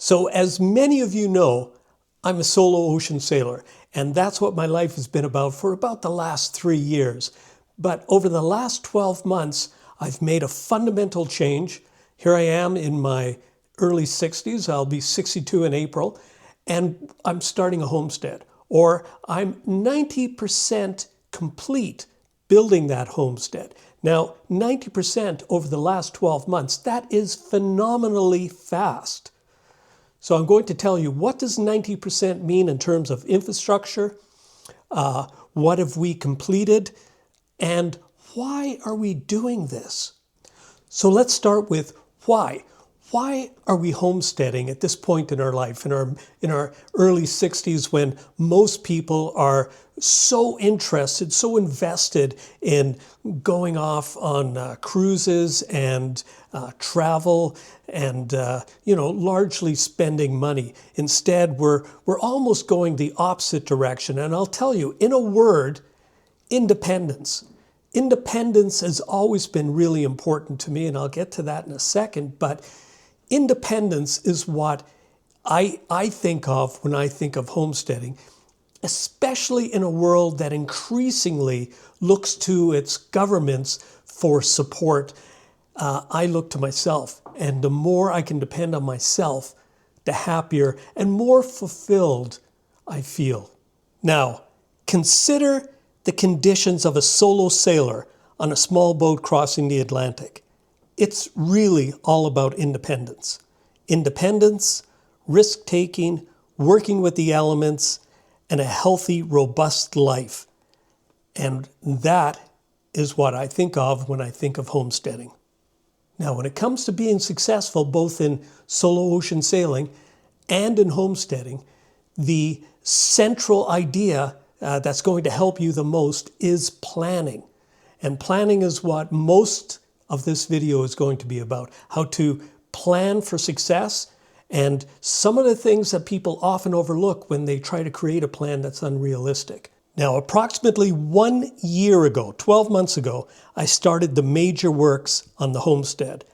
So as many of you know, I'm a solo ocean sailor, and that's what my life has been about for about the last 3 years. But over the last 12 months, I've made a fundamental change. Here I am in my early 60s. I'll be 62 in April, and I'm starting a homestead, or I'm 90% complete building that homestead. Now, 90% over the last 12 months, that is phenomenally fast. So I'm going to tell you, what does 90% mean in terms of infrastructure? What have we completed? And why are we doing this? So let's start with why. Why are we homesteading at this point in our life, in our early 60s, when most people are so interested, so invested in going off on cruises and travel and largely spending money? Instead, we're almost going the opposite direction. And I'll tell you, in a word, independence. Independence has always been really important to me, and I'll get to that in a second, but independence is what I think of when I think of homesteading, especially in a world that increasingly looks to its governments for support. I look to myself, and the more I can depend on myself, the happier and more fulfilled I feel. Now, consider the conditions of a solo sailor on a small boat crossing the Atlantic. It's really all about independence. Independence, risk-taking, working with the elements, and a healthy, robust life. And that is what I think of when I think of homesteading. Now, when it comes to being successful, both in solo ocean sailing and in homesteading, the central idea that's going to help you the most is planning. And planning is what most of this video is going to be about, how to plan for success and some of the things that people often overlook when they try to create a plan that's unrealistic. Now, approximately 1 year ago, 12 months ago, I started the major works on the homestead.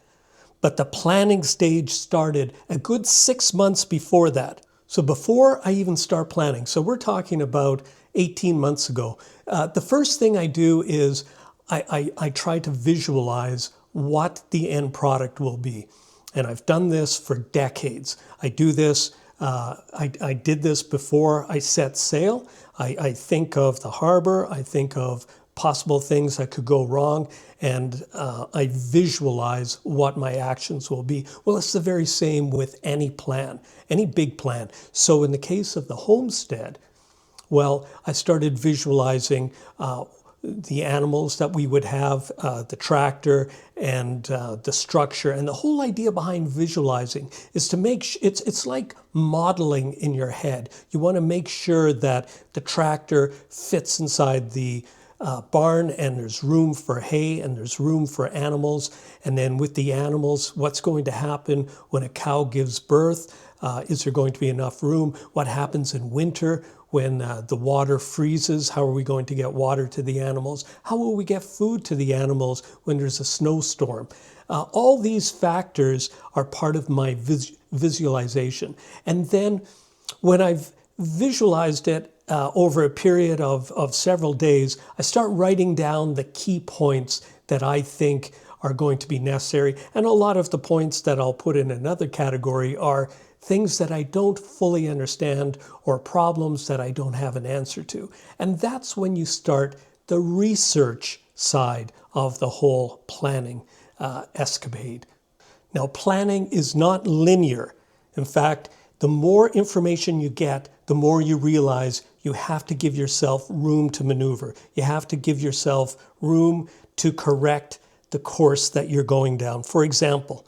But the planning stage started a good 6 months before that. So before I even start planning, so we're talking about 18 months ago, the first thing I do is I try to visualize what the end product will be. And I've done this for decades. I do this, I did this before I set sail. I think of the harbor, I think of possible things that could go wrong, and I visualize what my actions will be. Well, it's the very same with any plan, any big plan. So in the case of the homestead, well, I started visualizing the animals that we would have, the tractor and the structure. And the whole idea behind visualizing is to make it's like modeling in your head. You want to make sure that the tractor fits inside the barn, and there's room for hay and there's room for animals. And then with the animals, what's going to happen when a cow gives birth? Is there going to be enough room? What happens in winter when the water freezes? How are we going to get water to the animals? How will we get food to the animals when there's a snowstorm? All these factors are part of my visualization. And then when I've visualized it over a period of several days, I start writing down the key points that I think are going to be necessary. And a lot of the points that I'll put in another category are things that I don't fully understand or problems that I don't have an answer to. And that's when you start the research side of the whole planning escapade. Now, planning is not linear. In fact, the more information you get, the more you realize you have to give yourself room to maneuver. You have to give yourself room to correct the course that you're going down. For example,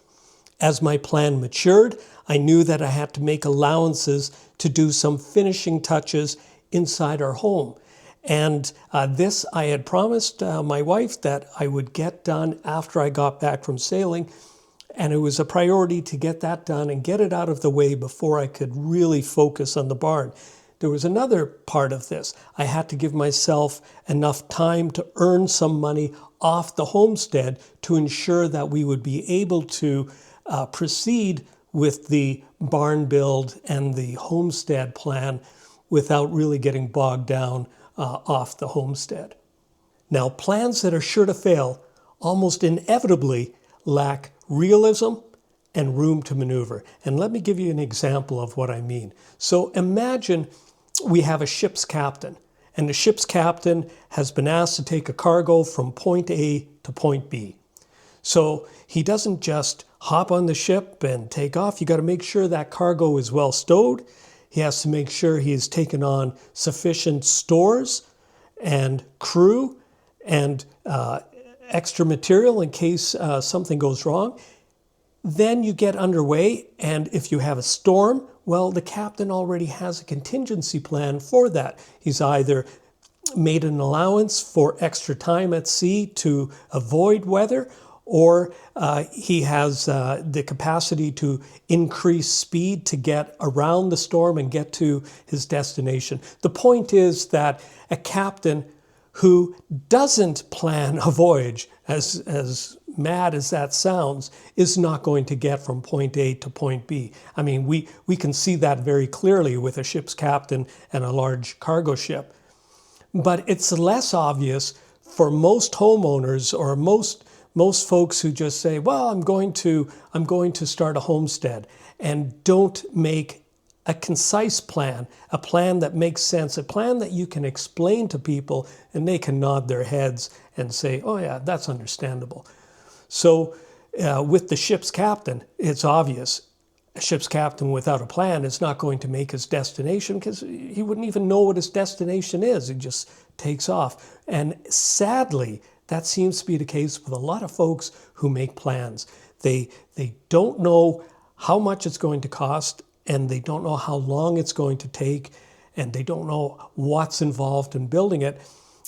as my plan matured, I knew that I had to make allowances to do some finishing touches inside our home. And this I had promised my wife that I would get done after I got back from sailing. And it was a priority to get that done and get it out of the way before I could really focus on the barn. There was another part of this. I had to give myself enough time to earn some money off the homestead to ensure that we would be able to proceed with the barn build and the homestead plan without really getting bogged down off the homestead. Now, plans that are sure to fail almost inevitably lack realism and room to maneuver. And let me give you an example of what I mean. So imagine we have a ship's captain, and the ship's captain has been asked to take a cargo from point A to point B. So he doesn't just hop on the ship and take off. You got to make sure that cargo is well stowed. He has to make sure he's taken on sufficient stores and crew and extra material in case something goes wrong. Then you get underway, and if you have a storm, well, the captain already has a contingency plan for that. He's either made an allowance for extra time at sea to avoid weather, or he has the capacity to increase speed to get around the storm and get to his destination. The point is that a captain who doesn't plan a voyage, as mad as that sounds, is not going to get from point A to point B. I mean, we can see that very clearly with a ship's captain and a large cargo ship. But it's less obvious for most homeowners or most folks who just say, well, I'm going to start a homestead, and don't make a concise plan, a plan that makes sense, a plan that you can explain to people and they can nod their heads and say, oh yeah, that's understandable. So with the ship's captain, it's obvious. A ship's captain without a plan is not going to make his destination, because he wouldn't even know what his destination is. He just takes off. And sadly, that seems to be the case with a lot of folks who make plans. They don't know how much it's going to cost, and they don't know how long it's going to take, and they don't know what's involved in building it.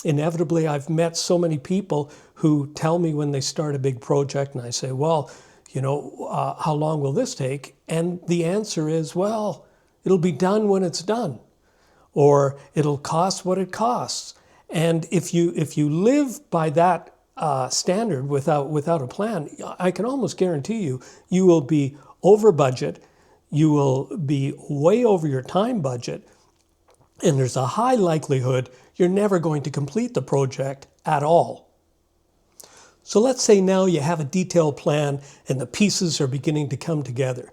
Inevitably, I've met so many people who tell me when they start a big project, and I say, well, you know, how long will this take? And the answer is, well, it'll be done when it's done, or it'll cost what it costs. And if you live by that standard without a plan, I can almost guarantee you will be over budget, you will be way over your time budget, and there's a high likelihood you're never going to complete the project at all. So let's say now you have a detailed plan and the pieces are beginning to come together.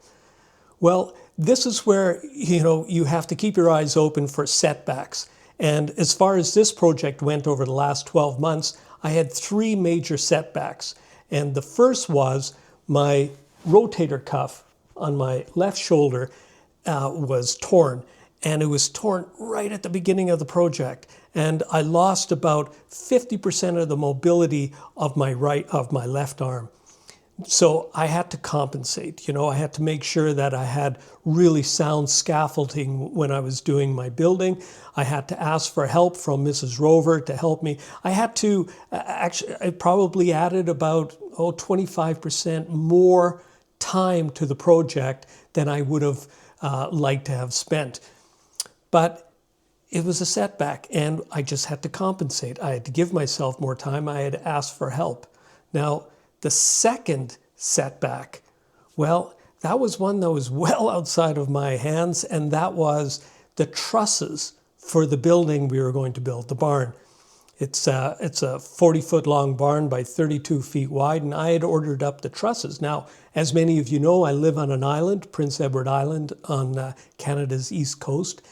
Well, this is where, you have to keep your eyes open for setbacks. And as far as this project went over the last 12 months, I had 3 major setbacks. And the first was my rotator cuff on my left shoulder was torn. And it was torn right at the beginning of the project. And I lost about 50% of the mobility of my left arm. So I had to compensate. I had to make sure that I had really sound scaffolding when I was doing my building. I had to ask for help from Mrs. Rover to help me. I had to, I probably added about 25% more time to the project than I would have liked to have spent. But it was a setback, and I just had to compensate. I had to give myself more time. I had asked for help. Now, the second setback, well, that was one that was well outside of my hands, and that was the trusses for the building we were going to build, the barn. It's a 40-foot long barn by 32 feet wide, and I had ordered up the trusses. Now, as many of you know, I live on an island, Prince Edward Island, on Canada's east coast.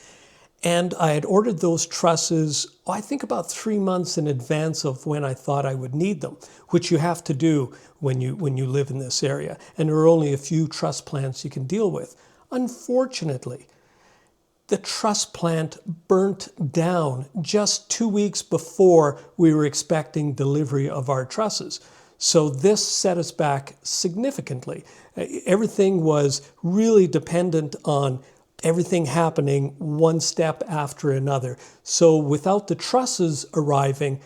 And I had ordered those trusses, I think about 3 months in advance of when I thought I would need them, which you have to do when you live in this area. And there are only a few truss plants you can deal with. Unfortunately, the truss plant burnt down just 2 weeks before we were expecting delivery of our trusses. So this set us back significantly. Everything was really dependent on everything happening one step after another. So without the trusses arriving,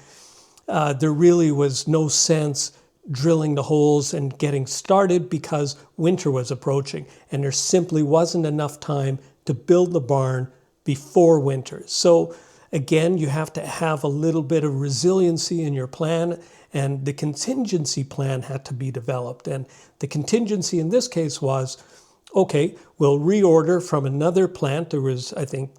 there really was no sense drilling the holes and getting started because winter was approaching, and there simply wasn't enough time to build the barn before winter. So again, you have to have a little bit of resiliency in your plan, and the contingency plan had to be developed. And the contingency in this case was, okay, we'll reorder from another plant. There was, I think,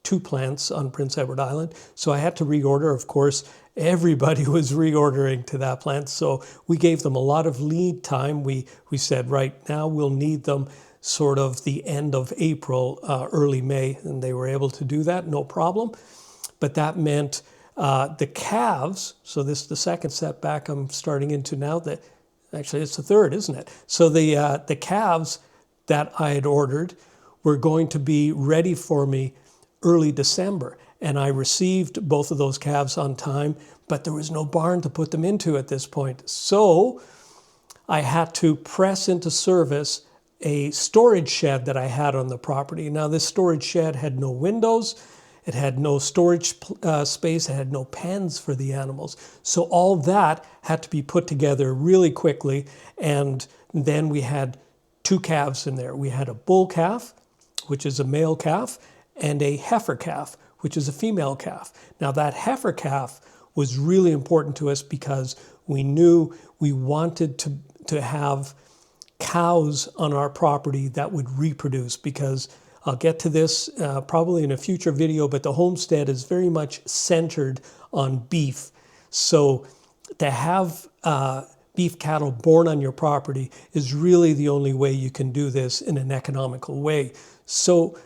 2 plants on Prince Edward Island. So I had to reorder. Of course, everybody was reordering to that plant. So we gave them a lot of lead time. We said, right now we'll need them sort of the end of April, early May. And they were able to do that, no problem. But that meant the calves, so this is the second setback I'm starting into now. Actually, it's the third, isn't it? So the calves that I had ordered were going to be ready for me early December. And I received both of those calves on time, but there was no barn to put them into at this point. So I had to press into service a storage shed that I had on the property. Now, this storage shed had no windows. It had no storage space. It had no pens for the animals. So all that had to be put together really quickly. And then we had 2 calves in there. We had a bull calf, which is a male calf, and a heifer calf, which is a female calf. Now, that heifer calf was really important to us because we knew we wanted to have cows on our property that would reproduce, because I'll get to this probably in a future video, but the homestead is very much centered on beef. So to have beef cattle born on your property is really the only way you can do this in an economical way. So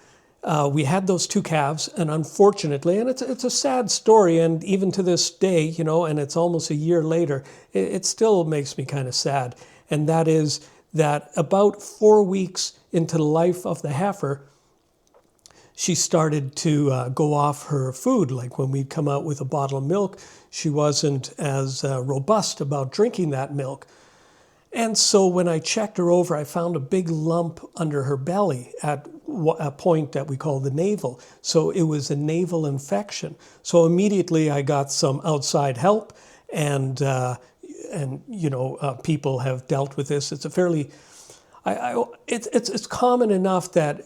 we had those 2 calves, and unfortunately, and it's a sad story, and even to this day, you know, and it's almost a year later, it still makes me kind of sad. And that is that about 4 weeks into the life of the heifer, she started to go off her food. Like when we'd come out with a bottle of milk, she wasn't as robust about drinking that milk. And so when I checked her over, I found a big lump under her belly at a point that we call the navel. So it was a navel infection. So immediately I got some outside help, and you know, people have dealt with this. It's a fairly, it's common enough that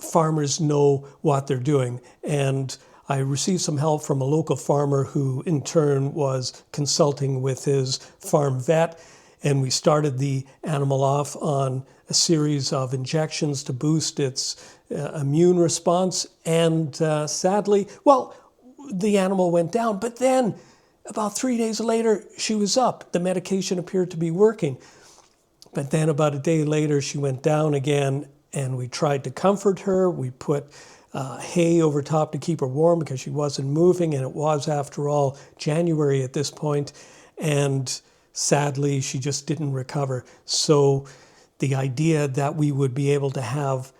farmers know what they're doing. And I received some help from a local farmer who in turn was consulting with his farm vet. And we started the animal off on a series of injections to boost its immune response. And sadly, well, the animal went down. But then about 3 days later, she was up. The medication appeared to be working. But then about a day later, she went down again. And we tried to comfort her. We put hay over top to keep her warm because she wasn't moving. And it was, after all, January at this point. And sadly, she just didn't recover. So the idea that we would be able to have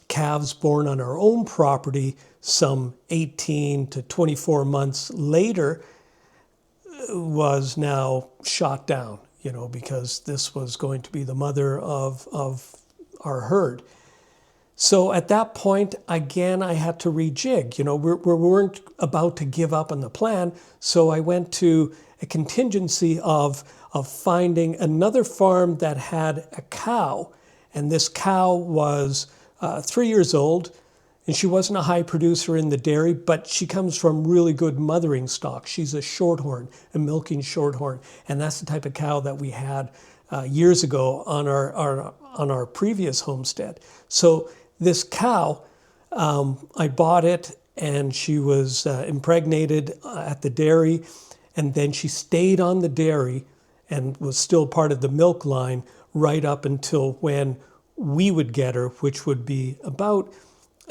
calves born on our own property some 18 to 24 months later was now shot down, you know, because this was going to be the mother of our herd. So at that point, again, I had to rejig. You know, we weren't about to give up on the plan. So I went to a contingency of finding another farm that had a cow. And this cow was 3 years old, and she wasn't a high producer in the dairy, but she comes from really good mothering stock. She's a shorthorn, a milking shorthorn. And that's the type of cow that we had years ago on our previous homestead. So this cow, I bought it, and she was impregnated at the dairy. And then she stayed on the dairy and was still part of the milk line right up until when we would get her, which would be about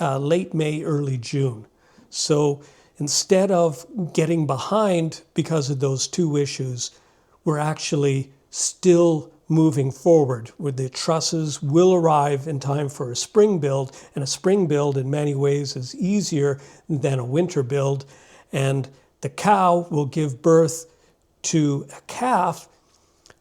late May, early June. So instead of getting behind because of those 2 issues, we're actually still moving forward, where the trusses will arrive in time for a spring build. And a spring build in many ways is easier than a winter build. And the cow will give birth to a calf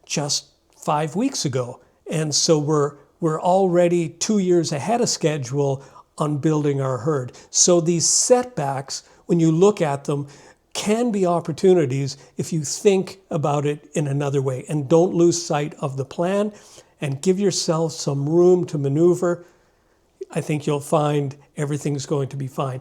just 5 weeks ago. And so we're already 2 years ahead of schedule on building our herd. So these setbacks, when you look at them, can be opportunities if you think about it in another way. And don't lose sight of the plan, and give yourself some room to maneuver. I think you'll find everything's going to be fine.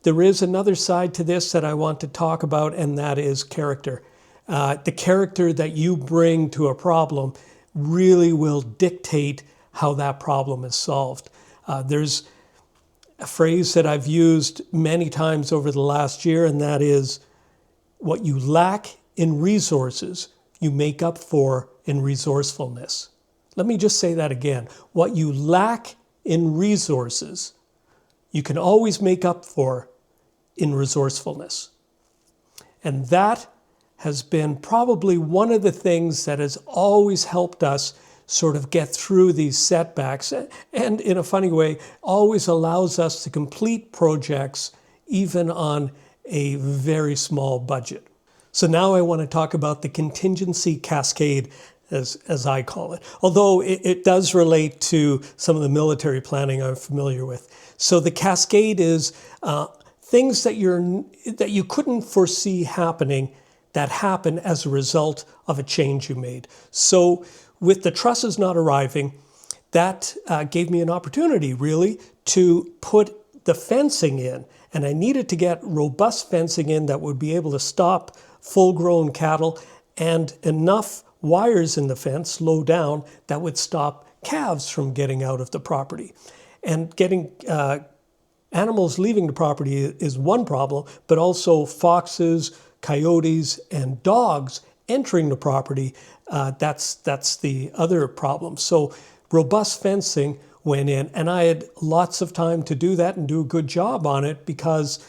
There is another side to this that I want to talk about, and that is character. The character that you bring to a problem really will dictate how that problem is solved. There's a phrase that I've used many times over the last year, and that is, what you lack in resources, you make up for in resourcefulness. Let me just say that again. What you lack in resources, you can always make up for in resourcefulness. And that has been probably one of the things that has always helped us sort of get through these setbacks, and in a funny way, always allows us to complete projects even on a very small budget. So now I want to talk about the contingency cascade, as I call it, although it does relate to some of the military planning I'm familiar with. So the cascade is things that you couldn't foresee happening that happen as a result of a change you made. So with the trusses not arriving, that gave me an opportunity really to put the fencing in. And I needed to get robust fencing in that would be able to stop full-grown cattle, and enough wires in the fence low down that would stop calves from getting out of the property. And getting animals leaving the property is one problem, but also foxes, coyotes, and dogs entering the property, that's the other problem. So robust fencing went in, and I had lots of time to do that and do a good job on it because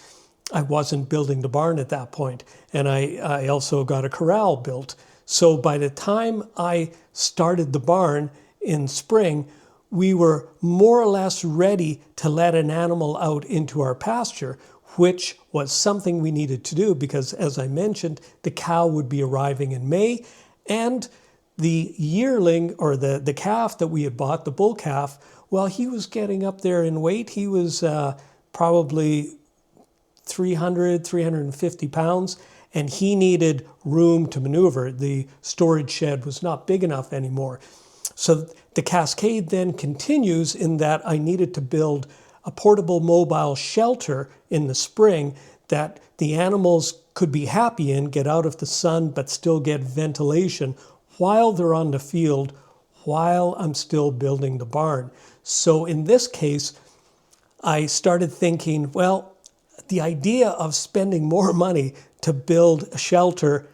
I wasn't building the barn at that point. And I also got a corral built. So by the time I started the barn in spring, we were more or less ready to let an animal out into our pasture, which was something we needed to do because, as I mentioned, the cow would be arriving in May, and the yearling, or the calf that we had bought, the bull calf, well, he was getting up there in weight. He was probably 350 pounds, and he needed room to maneuver. The storage shed was not big enough anymore. So the cascade then continues in that I needed to build a portable mobile shelter in the spring that the animals could be happy in, get out of the sun, but still get ventilation while they're on the field, while I'm still building the barn. So in this case, I started thinking, well, the idea of spending more money to build a shelter,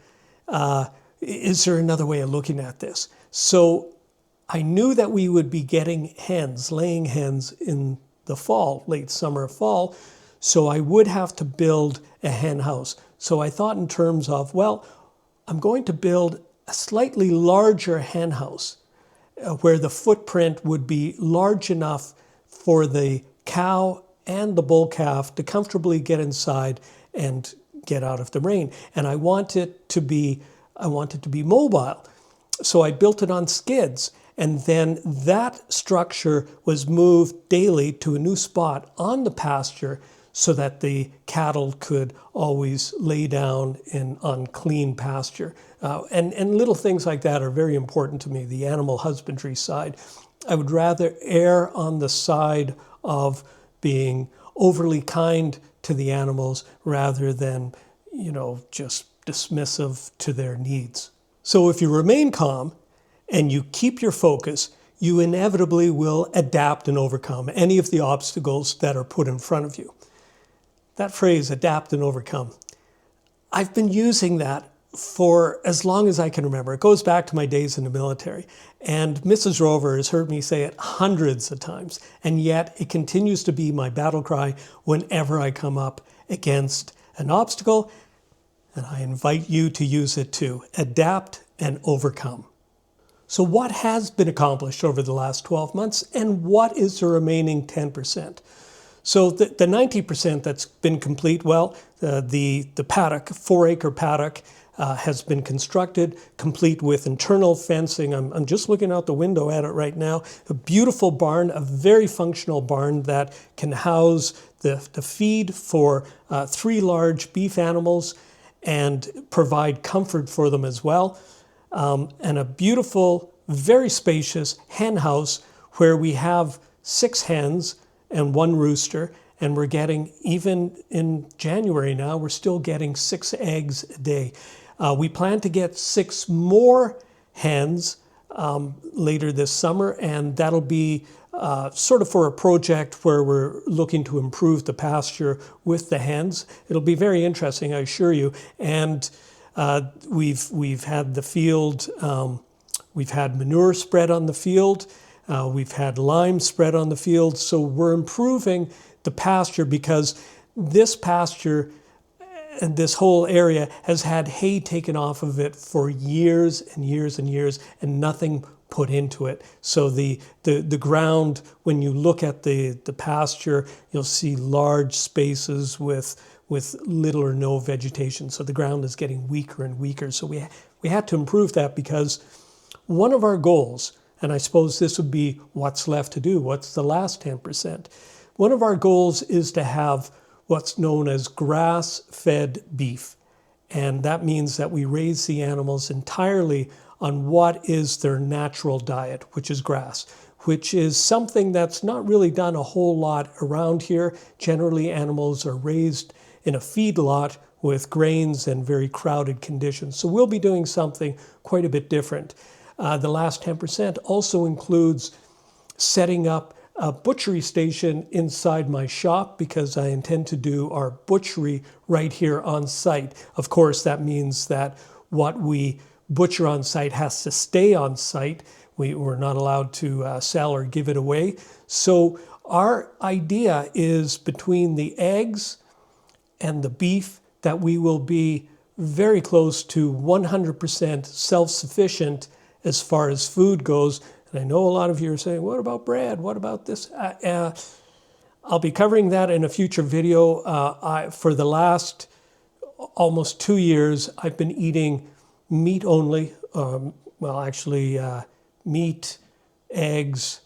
is there another way of looking at this? So I knew that we would be getting hens, laying hens in the fall, late summer, fall, so I would have to build a hen house. So I thought in terms of, well, I'm going to build a slightly larger hen house where the footprint would be large enough for the cow and the bull calf to comfortably get inside and get out of the rain. And I wanted to be mobile. So I built it on skids. And then that structure was moved daily to a new spot on the pasture so that the cattle could always lay down on clean pasture. And little things like that are very important to me, the animal husbandry side. I would rather err on the side of being overly kind to the animals rather than, just dismissive to their needs. So if you remain calm and you keep your focus, you inevitably will adapt and overcome any of the obstacles that are put in front of you. That phrase, adapt and overcome, I've been using that for as long as I can remember. It goes back to my days in the military. And Mrs. Rover has heard me say it hundreds of times, and yet it continues to be my battle cry whenever I come up against an obstacle, and I invite you to use it too. Adapt and overcome. So what has been accomplished over the last 12 months, and what is the remaining 10%? So the 90% that's been complete, well, the paddock, 4-acre paddock, has been constructed, complete with internal fencing. I'm just looking out the window at it right now. A beautiful barn, a very functional barn that can house the feed for 3 large beef animals and provide comfort for them as well. And a beautiful, very spacious hen house where we have 6 hens and 1 rooster, and we're getting, even in January now, we're still getting 6 eggs a day. We plan to get 6 more hens later this summer, and that'll be sort of for a project where we're looking to improve the pasture with the hens. It'll be very interesting, I assure you. And we've had the field, we've had manure spread on the field, we've had lime spread on the field, so we're improving the pasture because this pasture and this whole area has had hay taken off of it for years and years and years and nothing put into it. So the ground, when you look at the pasture, you'll see large spaces with little or no vegetation. So the ground is getting weaker and weaker. So we had to improve that because one of our goals, and I suppose this would be what's left to do, what's the last 10%? One of our goals is to have what's known as grass-fed beef. And that means that we raise the animals entirely on what is their natural diet, which is grass, which is something that's not really done a whole lot around here. Generally, animals are raised in a feedlot with grains and very crowded conditions. So we'll be doing something quite a bit different. The last 10% also includes setting up a butchery station inside my shop because I intend to do our butchery right here on site. Of course, that means that what we butcher on site has to stay on site. We're not allowed to sell or give it away. So our idea is between the eggs and the beef that we will be very close to 100% self-sufficient as far as food goes. And I know a lot of you are saying, what about bread? What about this? I'll be covering that in a future video. For the last almost 2 years, I've been eating meat only. Well, actually, meat, eggs,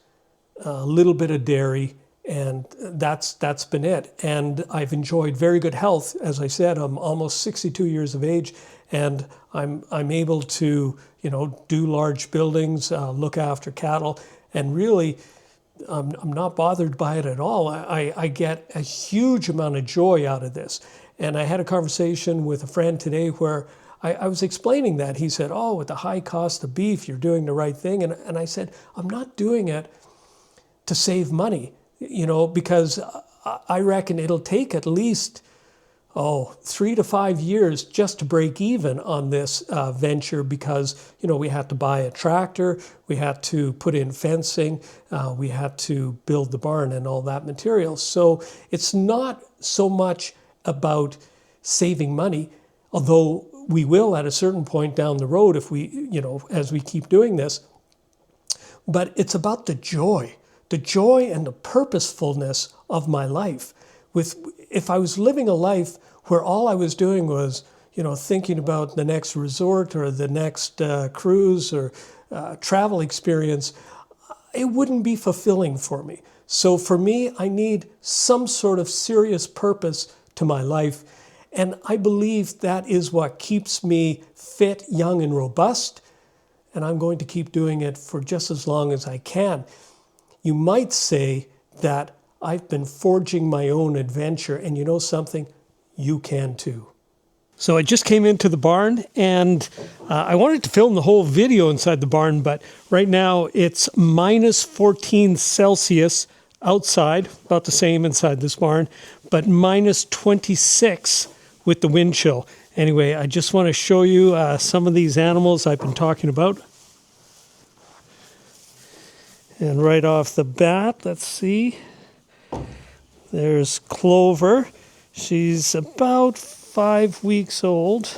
a little bit of dairy, and that's been it. And I've enjoyed very good health. As I said, I'm almost 62 years of age, and I'm able to, do large buildings, look after cattle, and really, I'm not bothered by it at all. I get a huge amount of joy out of this. And I had a conversation with a friend today where I was explaining that. He said, oh, with the high cost of beef, you're doing the right thing. And I said, I'm not doing it to save money, because I reckon it'll take at least 3 to 5 years just to break even on this venture because, we had to buy a tractor, we had to put in fencing, we had to build the barn and all that material. So it's not so much about saving money, although we will at a certain point down the road if we, as we keep doing this, but it's about the joy and the purposefulness of my life. If I was living a life where all I was doing was, thinking about the next resort or the next cruise or travel experience, it wouldn't be fulfilling for me. So for me, I need some sort of serious purpose to my life. And I believe that is what keeps me fit, young, and robust. And I'm going to keep doing it for just as long as I can. You might say that I've been forging my own adventure, and you know something? You can too. So I just came into the barn, and I wanted to film the whole video inside the barn, but right now it's minus 14 Celsius outside, about the same inside this barn, but minus 26 with the wind chill. Anyway, I just want to show you some of these animals I've been talking about. And right off the bat, let's see. There's Clover. She's about 5 weeks old.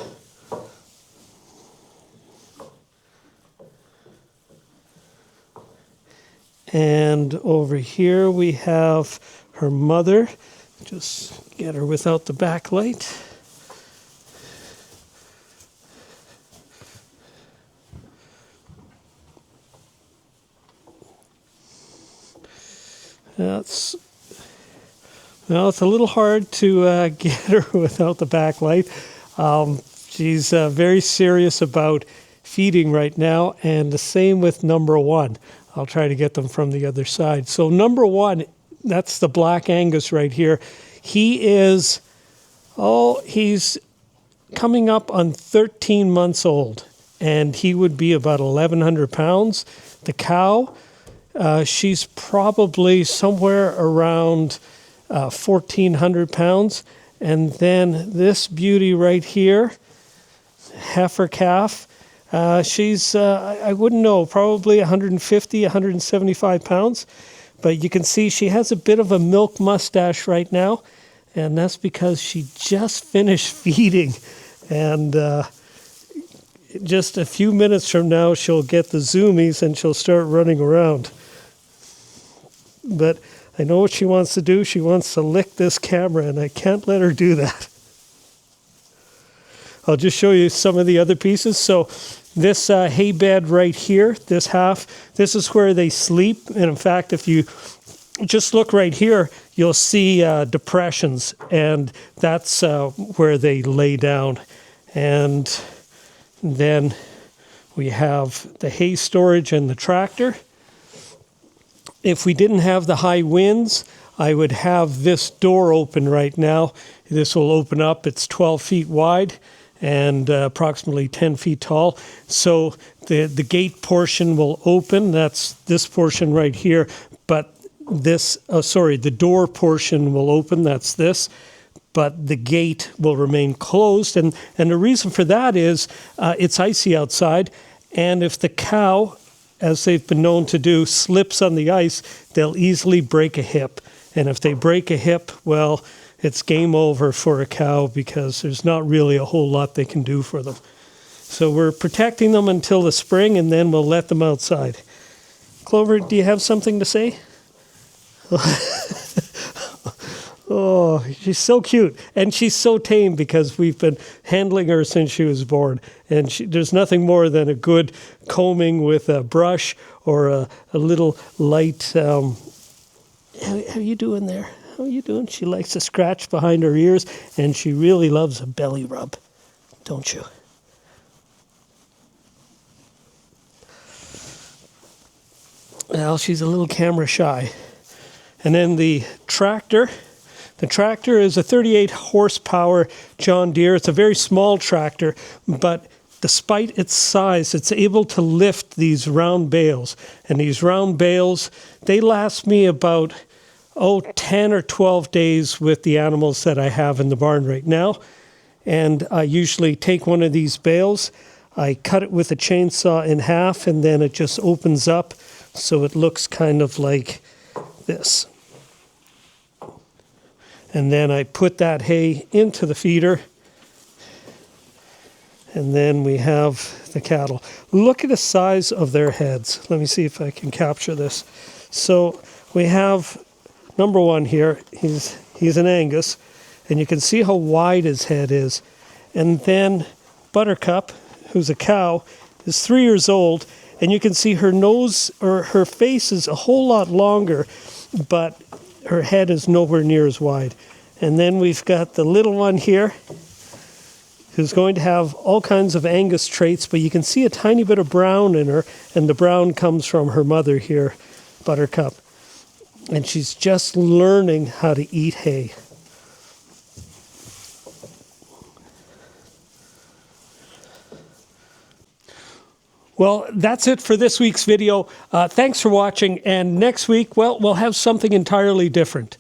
And over here we have her mother. Just get her without the backlight. Well, it's a little hard to get her without the backlight. She's very serious about feeding right now, and the same with number one. I'll try to get them from the other side. So number one, that's the Black Angus right here. He's coming up on 13 months old. and he would be about 1,100 pounds. The cow, she's probably somewhere around 1,400 pounds. And then this beauty right here, heifer calf, she's, I wouldn't know, probably 150, 175 pounds. But you can see she has a bit of a milk mustache right now, and that's because she just finished feeding. And just a few minutes from now, she'll get the zoomies and she'll start running around. But I know what she wants to do. She wants to lick this camera, and I can't let her do that. I'll just show you some of the other pieces. So this hay bed right here, this half, this is where they sleep. And in fact, if you just look right here, you'll see depressions, and that's where they lay down. And then we have the hay storage and the tractor. If we didn't have the high winds, I would have this door open right now. This will open up. It's 12 feet wide and approximately 10 feet tall. So the gate portion will open. That's this portion right here. But this, the door portion will open. That's this. But the gate will remain closed. And the reason for that is it's icy outside. And if the cow, as they've been known to do, slips on the ice, they'll easily break a hip. And if they break a hip, well, it's game over for a cow because there's not really a whole lot they can do for them. So we're protecting them until the spring, and then we'll let them outside. Clover, do you have something to say? Oh, she's so cute. And she's so tame because we've been handling her since she was born. And there's nothing more than a good combing with a brush or a little light... how are you doing there? How are you doing? She likes to scratch behind her ears, and she really loves a belly rub, don't you? Well, she's a little camera shy. And then the tractor. The tractor is a 38 horsepower John Deere. It's a very small tractor, but despite its size, it's able to lift these round bales. And these round bales, they last me about 10 or 12 days with the animals that I have in the barn right now. And I usually take one of these bales, I cut it with a chainsaw in half, and then it just opens up so it looks kind of like this. And then I put that hay into the feeder, and then we have the cattle. Look at the size of their heads. Let me see if I can capture this. So we have number one here, he's an Angus, and you can see how wide his head is. And then Buttercup, who's a cow, is 3 years old, and you can see her nose, or her face is a whole lot longer, but her head is nowhere near as wide. And then we've got the little one here, who's going to have all kinds of Angus traits, but you can see a tiny bit of brown in her, and the brown comes from her mother here, Buttercup. And she's just learning how to eat hay. Well, that's it for this week's video. Thanks for watching, and next week, well, we'll have something entirely different.